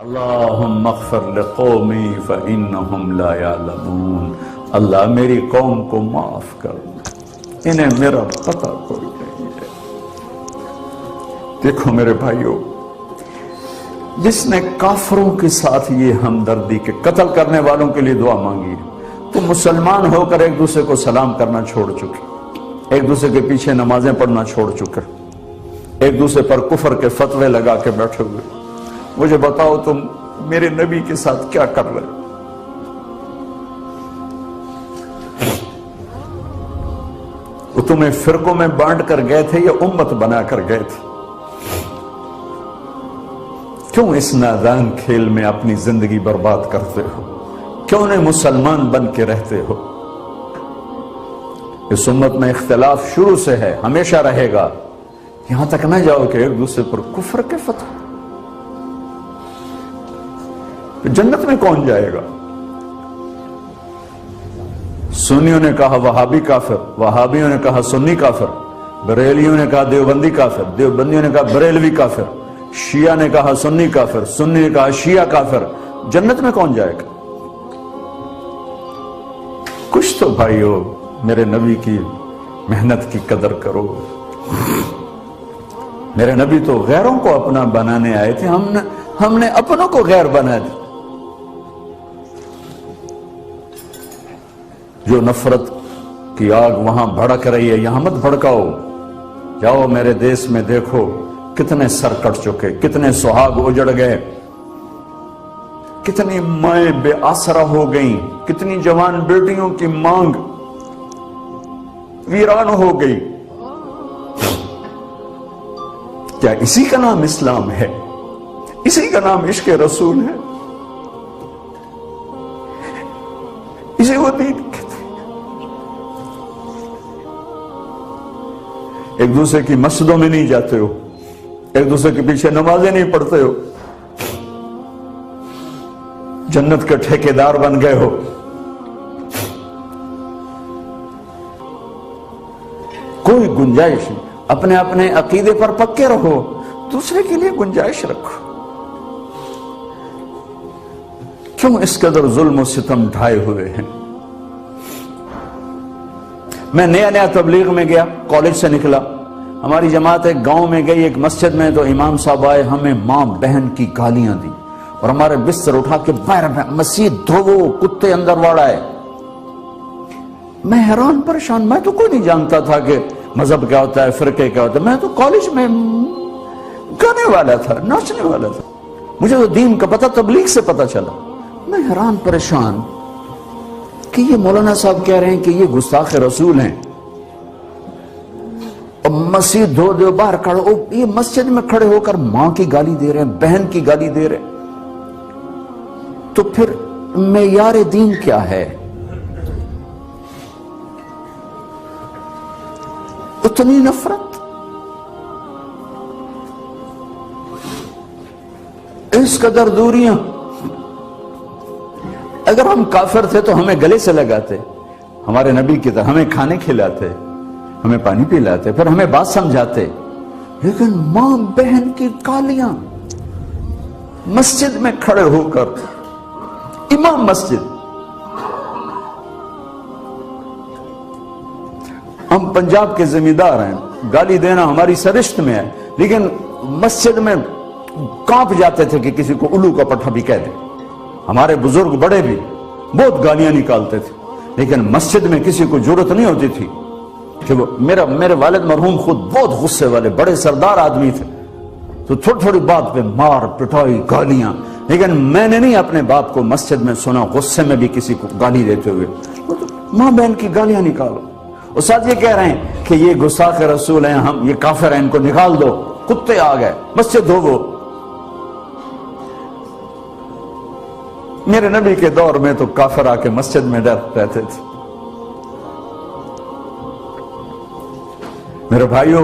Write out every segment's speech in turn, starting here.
اللہم اغفر لقومی فإنہم لا یعلمون۔ اللہ میری قوم کو معاف کر، انہیں میرا پتہ کوئی نہیں ہے۔ دیکھو میرے بھائیو، جس نے کافروں کے ساتھ یہ ہمدردی کے قتل کرنے والوں کے لیے دعا مانگی، تو مسلمان ہو کر ایک دوسرے کو سلام کرنا چھوڑ چکے، ایک دوسرے کے پیچھے نمازیں پڑھنا چھوڑ چکے، ایک دوسرے پر کفر کے فتوے لگا کے بیٹھے ہوئے۔ مجھے بتاؤ تم میرے نبی کے ساتھ کیا کر رہے؟ وہ تمہیں فرقوں میں بانٹ کر گئے تھے یا امت بنا کر گئے تھے؟ کیوں اس نادان کھیل میں اپنی زندگی برباد کرتے ہو؟ کیوں نہیں مسلمان بن کے رہتے ہو؟ اس امت میں اختلاف شروع سے ہے، ہمیشہ رہے گا، یہاں تک نہ جاؤ کہ ایک دوسرے پر کفر کے فتوے۔ جنت میں کون جائے گا؟ سنیوں نے کہا وہابی کافر، وہابیوں نے کہا سنی کافر، بریلیوں نے کہا دیوبندی کافر، دیوبندیوں نے کہا بریلوی کافر، شیعہ نے کہا سنی کافر، سنی نے کہا شیعہ کافر۔ جنت میں کون جائے گا؟ کچھ تو بھائیو میرے نبی کی محنت کی قدر کرو۔ میرے نبی تو غیروں کو اپنا بنانے آئے تھے، ہم نے اپنوں کو غیر بنا دیا۔ جو نفرت کی آگ وہاں بھڑک رہی ہے، یہاں مت بھڑکاؤ۔ جاؤ میرے دیس میں دیکھو کتنے سر کٹ چکے، کتنے سہاگ اجڑ گئے، کتنی مائیں بے آسرا ہو گئیں، کتنی جوان بیٹیوں کی مانگ ویران ہو گئی۔ کیا اسی کا نام اسلام ہے؟ اسی کا نام عشق رسول ہے؟ اسے وہ دین کہتے ہیں؟ ایک دوسرے کی مسجدوں میں نہیں جاتے ہو، ایک دوسرے کے پیچھے نمازیں نہیں پڑھتے ہو، جنت کے ٹھیکیدار بن گئے ہو۔ کوئی گنجائش نہیں، اپنے اپنے عقیدے پر پکے رہو، دوسرے کے لیے گنجائش رکھو۔ کیوں اس قدر ظلم و ستم ڈھائے ہوئے ہیں؟ میں نیا تبلیغ میں گیا، کالج سے نکلا، ہماری جماعت ایک گاؤں میں گئی، ایک مسجد میں، تو امام صاحب آئے، ہمیں ماں بہن کی گالیاں دی اور ہمارے بستر اٹھا کے باہر مسجد دھوو، کتے اندر واڑائے۔ میں حیران پریشان، میں تو کوئی نہیں جانتا تھا کہ مذہب کیا ہوتا ہے، فرقے کیا ہوتا ہے، میں تو کالج میں گانے والا تھا، ناچنے والا تھا، مجھے تو دین کا پتہ تبلیغ سے پتہ چلا۔ میں حیران پریشان کہ یہ مولانا صاحب کہہ رہے ہیں کہ یہ گستاخ رسول ہیں، اور مسجد دھو دو باہر کھڑے ہو، یہ مسجد میں کھڑے ہو کر ماں کی گالی دے رہے ہیں، بہن کی گالی دے رہے ہیں، تو پھر معیار دین کیا ہے؟ اتنی نفرت، اس قدر دوریاں۔ اگر ہم کافر تھے تو ہمیں گلے سے لگاتے، ہمارے نبی کی طرح ہمیں کھانے کھلاتے، ہمیں پانی پلاتے، پھر ہمیں بات سمجھاتے، لیکن ماں بہن کی گالیاں، مسجد میں کھڑے ہو کر، امام مسجد۔ ہم پنجاب کے زمیندار ہیں، گالی دینا ہماری سرشت میں ہے، لیکن مسجد میں کانپ جاتے تھے کہ کسی کو الو کا پٹھا بھی کہہ دیں۔ ہمارے بزرگ بڑے بھی بہت گالیاں نکالتے تھے، لیکن مسجد میں کسی کو جرت نہیں ہوتی تھی کہ میرے والد مرحوم خود بہت غصے والے بڑے سردار آدمی تھے، تو تھوڑی تھوڑی بات پہ مار پٹائی گالیاں، لیکن میں نے نہیں اپنے باپ کو مسجد میں سنا غصے میں بھی کسی کو گالی دیتے ہوئے۔ ماں بہن کی گالیاں نکالو۔ استاد یہ کہہ رہے ہیں کہ یہ گستاخ رسول ہیں، ہم یہ کافر ہیں، ان کو نکال دو، کتے آ گئے، مسجد دھوو۔ میرے نبی کے دور میں تو کافر آ کے مسجد میں ڈر رہتے تھے۔ میرے بھائیو،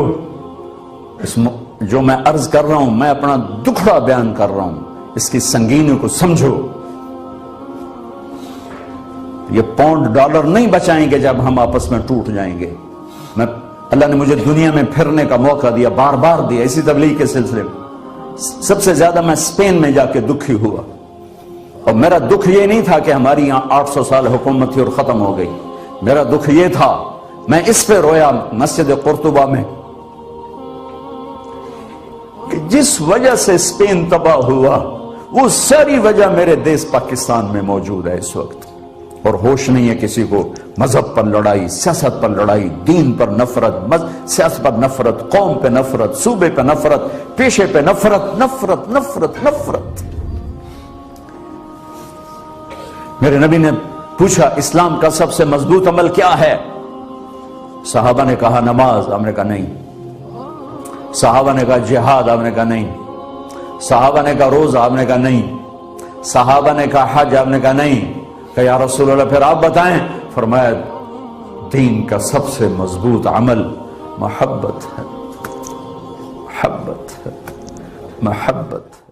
جو میں عرض کر رہا ہوں، میں اپنا دکھڑا بیان کر رہا ہوں، اس کی سنگینیوں کو سمجھو۔ یہ پاؤنڈ ڈالر نہیں بچائیں گے جب ہم آپس میں ٹوٹ جائیں گے۔ اللہ نے مجھے دنیا میں پھرنے کا موقع دیا، بار بار دیا، اسی تبلیغ کے سلسلے میں۔ سب سے زیادہ میں اسپین میں جا کے دکھی ہوا، اور میرا دکھ یہ نہیں تھا کہ ہماری یہاں 800 سال حکومت تھی اور ختم ہو گئی، میرا دکھ یہ تھا، میں اس پہ رویا مسجد قرطبہ میں کہ جس وجہ سے اسپین تباہ ہوا وہ ساری وجہ میرے دیس پاکستان میں موجود ہے اس وقت، اور ہوش نہیں ہے کسی کو۔ مذہب پر لڑائی، سیاست پر لڑائی، دین پر نفرت، سیاست پر نفرت، قوم پہ نفرت، صوبے پہ نفرت، پیشے پہ نفرت، نفرت نفرت نفرت۔ میرے نبی نے پوچھا اسلام کا سب سے مضبوط عمل کیا ہے؟ صحابہ نے کہا نماز، آپ نے کہا نہیں۔ صحابہ نے کہا جہاد، آپ نے کہا نہیں۔ صحابہ نے کہا روزہ، آپ نے کہا نہیں۔ صحابہ نے کہا حج، آپ نے کہا نہیں۔ کہ یا رسول اللہ پھر آپ بتائیں؟ فرمایا دین کا سب سے مضبوط عمل محبت ہے، محبت ہے، محبت ہے۔